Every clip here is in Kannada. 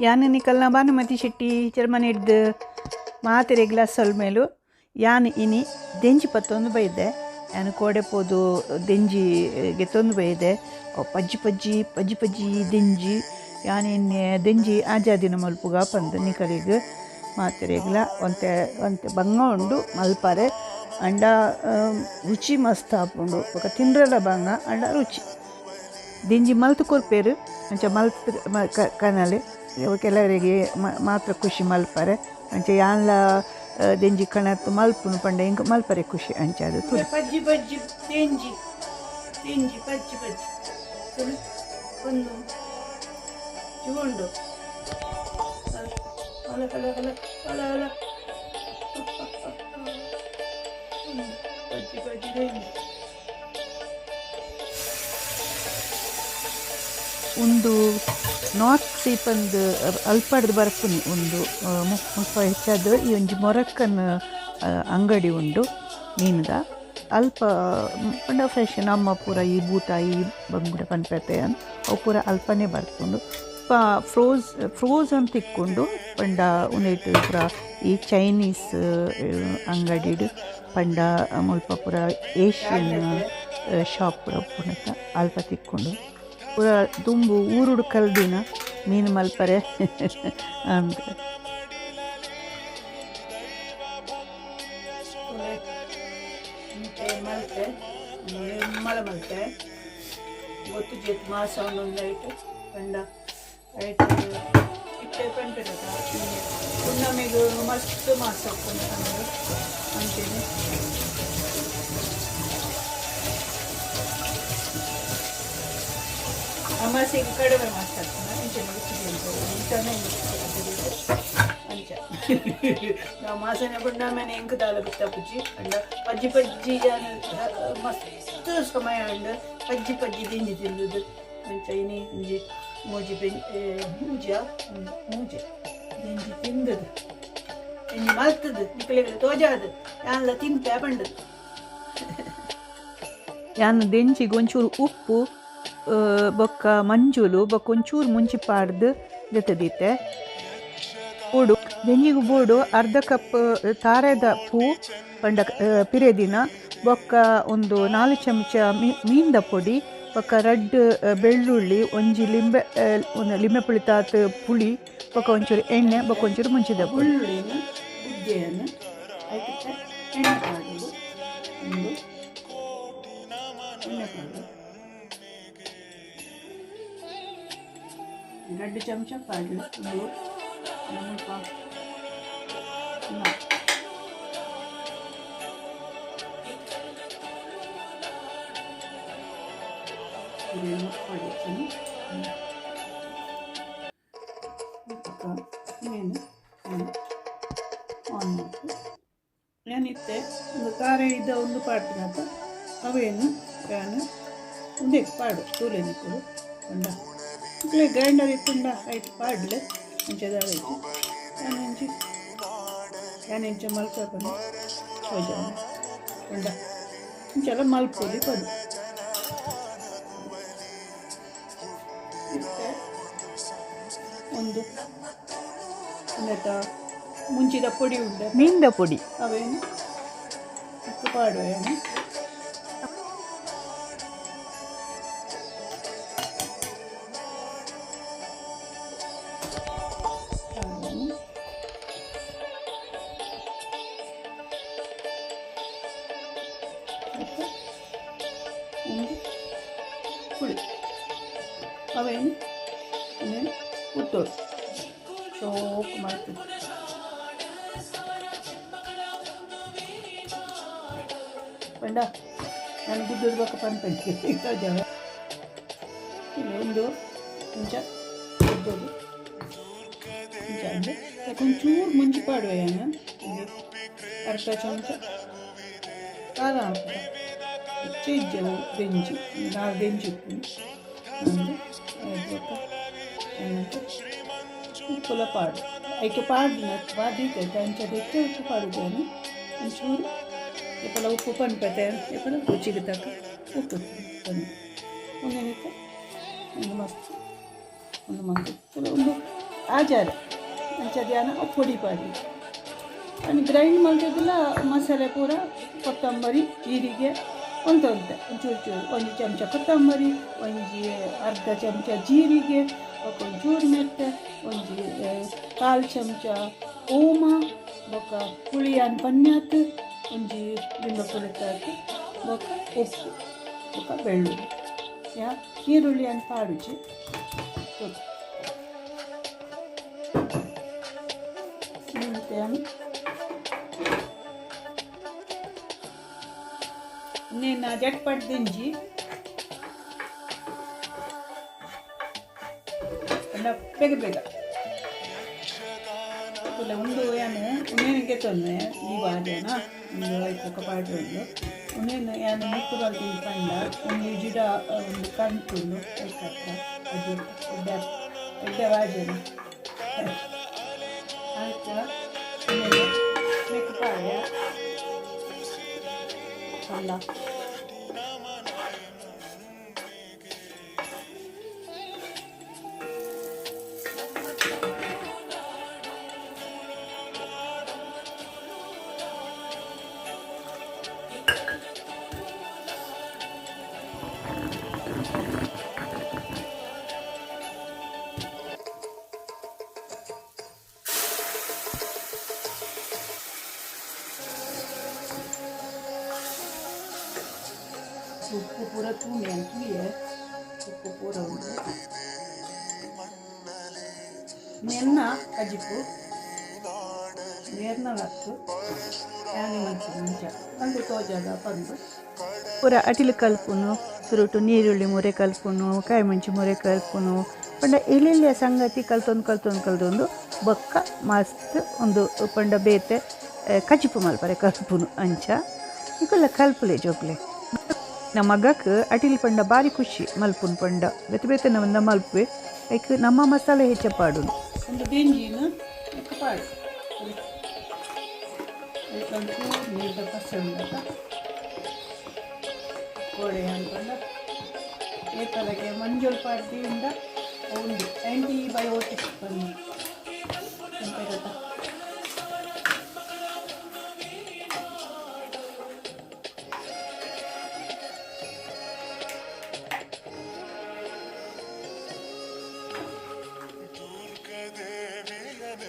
ಯಾನು ನಿಕಲ್ನ ಭಾನುಮತಿ ಶೆಟ್ಟಿ ಜರ್ಮನಿ ಹಿಡ್ದು ಮಾತೆರೆ ಗ್ಲಾಸ್ ಮೇಲು ಯಾನು ಇನಿ ದೆಂಜಿ ಪತ್ತೊಂದು ಬೈದೆ ಯಾನು ಕೋಡೆಪೋದು ದೆಂಜಿಗೆ ತೊಂದು ಬೈದೆ ಪಜ್ಜಿ ಪಜ್ಜಿ ಪಜ್ಜಿ ಪಜ್ಜಿ ದೆಂಜಿ ಯಾನು ಇನ್ನೆ ದೆಂಜಿ ಆಜಾದಿನ ಮಲ್ಪುಗ ಪಂದು ನಿಕಲಿಗೆ ಮಾತೆರೆಗ್ಲ ಒಂತೆ ಒಂತೆ ಬಂಗ ಉಂಡು ಮಲ್ಪರೆ ಅಂಡ ರುಚಿ ಮಸ್ತ್ ಆಪುಂಡು ಬೊಕ ತಿನ್ರಲ ಬಂಗ ಅಂಡ ರುಚಿ ದೆಂಜಿ ಮಲ್ತು ಕೊರ್ಪೇರು ಅಂಚ ಮಲ್ತು ಕನಲೆ ಕೆಲವರಿಗೆ ಮಾತ್ರ ಖುಷಿ ಮಲ್ಪರೆ ಅಂಚೆ ಯಾನ್ಲ ದೆಂಜಿ ಕಣತ್ತು ಮಲ್ಪುನು ಪಂಡ ಇಂಕ ಮಲ್ಪರೆ ಖುಷಿ ಅಂಚೆ ಅದು ಪಜ್ಜಿ ಪಜ್ಜಿ ದೆಂಜಿ ದೆಂಜಿ ಪಜ್ಜಿ ಪಜ್ಜಿ ಒಂದು ಚೂಂಡು ಅಲ ಅಲ ಅಲ ಅಲ ಅಲ ಪಜ್ಜಿ ಪಜ್ಜಿ ದೆಂಜಿ ಒಂದು ನಾರ್ತ್ ಸೀಪಂದು ಅಲ್ಪಡ್ದು ಬರ್ಪುನಿ ಒಂದು ಮುಲ್ಪ ಹೆಚ್ಚಾದ ಈ ಒಂಜಿ ಮೊರಕ್ಕನ್ ಅಂಗಡಿ ಉಂಡು ಮೀನುದ ಅಲ್ಪ ಪಂಡ ಫ್ರೆಶ್ ನಮ್ಮ ಪೂರ ಈ ಬೂತಾಯಿ ಬಂಗುಡ ಪನ್ಪೆತೆ ಅವು ಪೂರ ಅಲ್ಪನೇ ಬರ್ಪುಂಡು ಫ್ರೋಝನ್ ತಿಕ್ಕೊಂಡು ಪಂಡ ಉಂದೈಟ್ ಪೂರ ಈ ಚೈನೀಸ್ ಅಂಗಡಿಡು ಪಂಡ ಮುಲ್ಪ ಪೂರ ಏಷ್ಯನ್ ಶಾಪ್ ಪೂರ ಉಪ್ಪುನತ ಅಲ್ಪ ತಿಕ್ಕೊಂಡು ಪೂರ ತುಂಬು ಊರುಡು ಕಲ್ದಿನ ಮೀನು ಮಲ್ಪರೆ ಅಂತ ಮಲ್ತೆ ಮಳೆ ಮಲ್ತೆ ಗೊತ್ತು ಜೆತ್ ಮಾಸ ಒಂದೊಂದು ಐಟು ಪಂಡ ಐಟು ಇಟ್ಟೆ ಪಂಪಿಡ ಪುಣ್ಣಮೆಗೂ ಮಸ್ತ್ ಮಾಸ ಹಾಕೊಂಡು ಅಂತೇನೆ ಅಮಾಸೆಗೆ ಕಡಿಮೆ ಮಾತಾಡ್ತಾನೆ ಅಂಚೆ ಅಂಚ ನಾವು ಮಾಸನೆ ಬುಣ್ಣಾಮೇನೆ ಹೆಂಗೆ ದಾಲ ಬಿತ್ತಪ್ಪಜ್ಜಿ ಅಂಡ ಪಜ್ಜಿ ಪಜ್ಜಿ ಮಸ್ತ್ ಸಮಯ ಅಂಡ ಪಜ್ಜಿ ಪಜ್ಜಿ ತಿಂಡಿ ತಿಂದುದು ಅಂಚ ಇನಿ ಒಂಜಿ ಮೂಜಿ ಮೂಜೆ ತಿಂಡಿ ತಿಂದದು ಇನ್ನು ಮಲ್ತದು ನಿಕ್ಕಳಿಗಳು ತೋಜಾದು ಯಾನೆಲ್ಲ ತಿಂತೆ ಪಂಡದು ಯಾನು ದೆಂಜಿಗೆ ಒಂಚೂರು ಉಪ್ಪು ಬೊಕ್ಕ ಮಂಜುಲು ಬೊಕ್ಕ ಒಂಚೂರು ಮುಂಚಿ ಪಾಡ್ದು ಜೊತೆದೀತೆ ಬೋಡು ದೆಂಜಿಗು ಬೋಡು ಅರ್ಧ ಕಪ್ ತಾರೆದ ಪೂ ಪಂಡ ಪಿರೆದಿನ ಬೊಕ್ಕ ಒಂದು 4 ಚಮಚ ಮೀನ್ದ ಪೊಡಿ ಬೊಕ್ಕ ರಡ್ಡ್ ಬೆಳ್ಳುಳ್ಳಿ ಒಂಜಿ ಲಿಂಬೆ ಪುಳಿತಾತ್ ಪುಳಿ ಬೊಕ್ಕ ಒಂಚೂರು ಎಣ್ಣೆ ಬೊಕ್ಕ ಒಂಚೂರು ಮುಂಚಿದ ಬೆಳ್ಳುಳ್ಳಿನ ಉದ್ದೆಯನ್ನು ಅದಕ್ಕೆ ಎಣ್ಣೆ ಕಾಡುದು ಒಂದು ಎಣ್ಣೆ ಕಾಡು 2 ಚಮಚ ಪಾಡ್ಲು ಒಂದು ಸ್ವಲ್ಪ ಮೀನು ಆನ್ ಮಾಡಿ ಏನಿತ್ತೆ ಒಂದು ಖಾರ ಇದ್ದ ಒಂದು ಪಾಡ್ತಿನತ್ತ ಅವೇನು ಫ್ಯಾನು ಉಂಡೆ ಪಾಡು ತೂಲೆನಿಕ್ಕಳು ಉಂಡ ಇಟ್ಲೆ ಗ್ರೈಂಡರ್ ಇತ್ತುಂಡ ಆಯ್ತು ಪಾಡ್ಲೆ ಮುಂಚೆದಾಗೈತಿ ಯಾನೆಂಚ ಮಲ್ಪನು ಸೋಜಾನ ಉಂಡ ಮುಂಚೆಲ್ಲ ಮಲ್ಪೋದಿ ಪದು ಇತ್ತೆ ಒಂದು ಉಂಡೆತ ಮುಂಚಿದ ಪೊಡಿ ಉಂಡೆ ಮೀನ್ದ ಪೊಡಿ ಅವೇನು ಉಪ್ಪು ಪಾಡುವ ಏನು ಪುಳಿ ಅವೇನು ಇನ್ನೇನು ಉತ್ತೋಳು ಶೋಕ್ ಮಾಡ್ತೀನಿ ಪಂಡ ನಾನು ಗುದ್ದದ ಬಕ್ಕ ಪಂಪಂಡಿ ಜಾವ ಇಲ್ಲಿ ಒಂದು ಕೊಂಚ ಗುದ್ದೋದು ಕೊಂಚ ಅಂದರೆ ಒಂಚೂರು ಮುಂಚೆ ಪಾಡುವ ಏನು ಅರ್ಧ ಚಮಚ ಖಾರ ಹಾಕ್ತ ಹೆಚ್ಚಿದ್ದೆವು ದೆಂಜಿ 4 ದೆಂಜಿ ಉಪ್ಪು ಒಂದು ಉಪ್ಪುಲ ಪಾಡು ಐಕೆ ಪಾಡಿನ ಪಾಡಿಕೆ ಅಂಚದ ಹೆಚ್ಚು ಉಪ್ಪು ಪಾಡುತ್ತೇನೆ ಒಂಚೂರು ಇಪ್ಪಲ ಉಪ್ಪು ಪನ್ಪತೆ ಇಪ್ಪಲ ರುಚಿಗೆ ತಕ್ಕ ಉಪ್ಪು ಪನ್ಪು ಒಂದೇನಿತ್ತು ಒಂದು ಮಸ್ತ್ ಒಂದು ಮಂದು ಒಂದು ಆಜಾರ ಅಂಚದ ಯಾನ ಪೊಡಿ ಪಾಡಿ ಅನ್ನು ಗ್ರೈಂಡ್ ಮಾಡ್ತಿದ್ದಿಲ್ಲ ಮಸಾಲೆ ಪೂರ ಕೊತ್ತಂಬರಿ ಜೀರಿಗೆ ಒಂದೊಂದು ಒಂಚೂರು ಚೂರು ಒಂದು ಚಮಚ ಕೊತ್ತಂಬರಿ ಒಂಜಿ ಅರ್ಧ ಚಮಚ ಜೀರಿಗೆ ಒಂಚೂರು ಮೆತ್ತೆ ಒಂಜಿ 1/4 ಚಮಚ ಓಮ ಬೊಕ್ಕ ಪುಳಿಯನ್ ಪನ್ಯಾತ್ ಒಂಜಿ ಲಿಂಬೆ ಪುಳಿತಾತ್ ಬೊಕ್ಕ ಉಪ್ಪು ಬೊಕ್ಕ ಬೆಳ್ಳುಳ್ಳಿ ಯಾ ಈರುಳ್ಳಿ ಅನ್ನು ಪಾಡುಜಿ ಇನ್ನೇನು ಜಟ್ಪಟ್ ದಿಂಜಿ ಬೇಗ ಬೇಗ ಇಲ್ಲ ಒಂದು ಏನು ಉಣ್ಣೇನಿಗೆ ತೊಂದರೆ ಈ ಬಾಜನ ಒಂದು ಐದು ಪಾಡ್ರೆ ಒಂದು ಉಣ್ಣೇನು ಏನು ಮುಟ್ಟು ಬರ್ತೀನಿ ಕಂಡ ಒಂದು ಗಿಡ ಒಂದು ಕಂಟುಂಡು ಐಕತ್ತ ಅದು ಎಡ್ಡೆ ಬಾಜನ ಆಯ್ತಾ ಮೆಕ್ಕು ಪಾಡ್ಯ ಅಲ್ಲ ಉಪ್ಪು ಪೂರ ತೂಮೆ ಅಂತೂ ಉಪ್ಪು ಪೂರ ಉಂಟು ನೆನ್ನ ಕಜಿಪು ನೇರ್ನ ಹತ್ತು ಯಾನಿ ಮಂಚಿ ಮುಂಚ ಅಂದು ತೋಜಾಗ ಬಂದು ಪೂರ ಅಟಿಲು ಕಲ್ಪುನು ಸುರುಟು ನೀರುಳ್ಳಿ ಮುರೆ ಕಲ್ಪುನು ಕಾಯಿ ಮುಂಚಿ ಮುರೆ ಕಲ್ಪುನು ಪಂಡ ಎಲೆಲ್ಲೆ ಸಂಗತಿ ಕಲ್ತೊಂದು ಬೊಕ್ಕ ಮಸ್ತ್ ಒಂದು ಪಂಡ ಬೇತೆ ಕಜಿಪು ಮಲ್ಪರೆ ಕಲ್ಪುನು ಅಂಚ ಇಕುಲ್ಲ ಕಲ್ಪುಲೆ ಜೋಕ್ಲೆ ನಮ್ಮ ಮಗಕ್ಕೆ ಅಟಿಲ್ ಪಂಡ ಬಾರಿ ಖುಷಿ ಮಲ್ಪುನ್ ಪಂಡ ಬೇತೆ ನಮ್ಮನ್ನ ಮಲ್ಪೆ ಐಕ್ ನಮ್ಮ ಮಸಾಲೆ ಹೆಚ್ಚ ಪಾಡುನು ಒಂದು ಡೆಂಜಿನ ಪಾಡು ನೀರು ಪಸಂದ ಕೋಳೆ ಅನ್ಕೊಂಡ ಏತಲಗೆ ಮಂಜೂರು ಪಾಡ್ದಿಂದ ಒಂದು ಆ್ಯಂಟಿಬಯೋಟಿಕ್ಸ್ ಬಂದು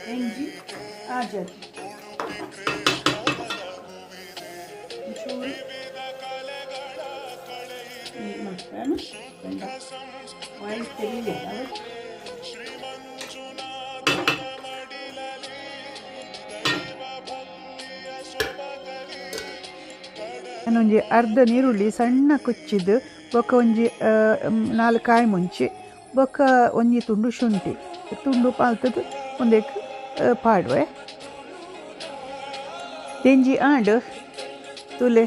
Denji ajat ನಾನೊಂಜಿ ಅರ್ಧ ನೀರುಳ್ಳಿ ಸಣ್ಣ ಕುಚ್ಚಿದ್ದು ಬೊಕ್ಕ ಒಂಜಿ 4 ಕಾಯಿ ಮುಂಚಿ ಬೊಕ್ಕ ಒಂಜಿ ತುಂಡು ಶುಂಠಿ ತುಂಡು ಪಾಲ್ತದ್ದು ಒಂದೇಕ್ ಪಾಡುವೆ ದೆಂಜಿ ಆಂಡ್ ತುಲೆ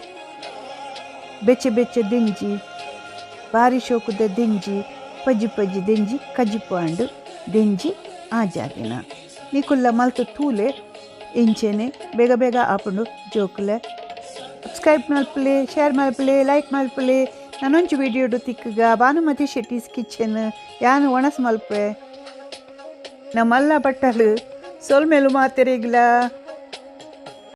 ಬೆಚ್ಚೆ ದೆಂಜಿ ಬಾರಿ ಶೋಕುದ ದೆಂಜಿ ಪಜ್ಜಿ ದೆಂಜಿ ಕಜಿಪು ಆಂಡ್ ದೆಂಜಿ ಆಜಾದಿನ ನಿಕುಲ್ಲ ಮಲ್ತು ತೂಲೆ ಇಂಚೆನೆ ಬೇಗ ಆಪುಂಡು ಜೋಕುಲೆ ಸಬ್ಸ್ಕ್ರೈಬ್ ಮಲ್ಪಲೆ ಶೇರ್ ಮಲ್ಪಲೆ ಲೈಕ್ ಮಲ್ಪಲೆ ನಾನೊಂಚು ವಿಡಿಯೋಡು ತಿಕ್ಕಗ ಭಾನುಮತಿ ಶೆಟ್ಟೀಸ್ ಕಿಚನ್ ಯಾನು ಒಣಸ್ ಮಲ್ಪೆ ನಮ್ಮಲ್ಲ ಬಟ್ಟಲು ಸೋಲ್ ಮೇಲು ಮಾತೆರೆಗ್ಲ